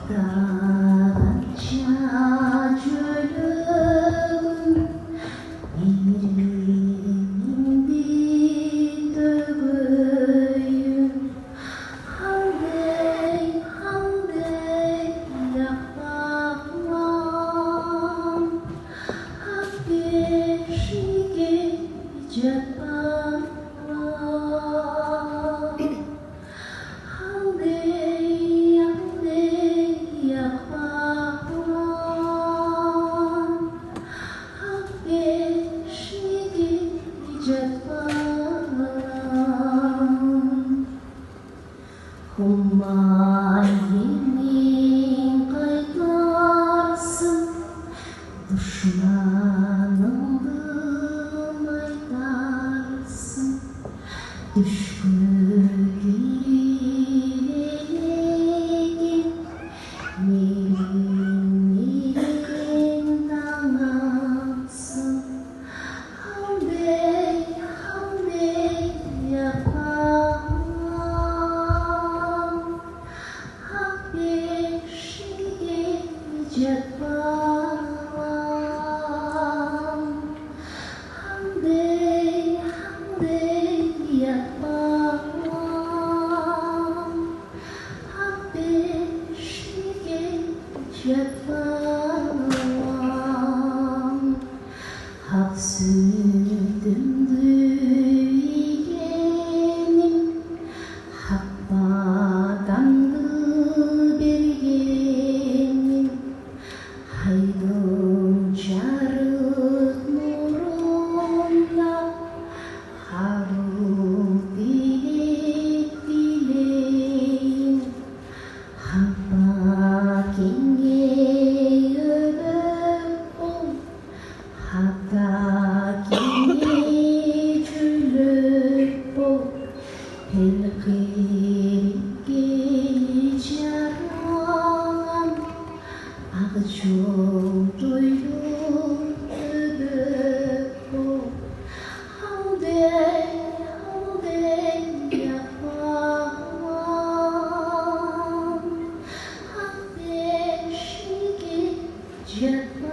찾아주는 이름인데 뜨거운 한대 약방만 함께 쉬게 잊었다 Hôm mai mình cay tarsın düşmanım gımay tarsın düşkünlerin mirin tanasın hamde yapar 학습된 뒤에는 학바당 그bergenin haydo jarut murunda haru dileyin hakbakinge ödöpom hakbakinge julöpom pelkirike jaran ağaçoğduydu ödöpom havde yapam havde şike japan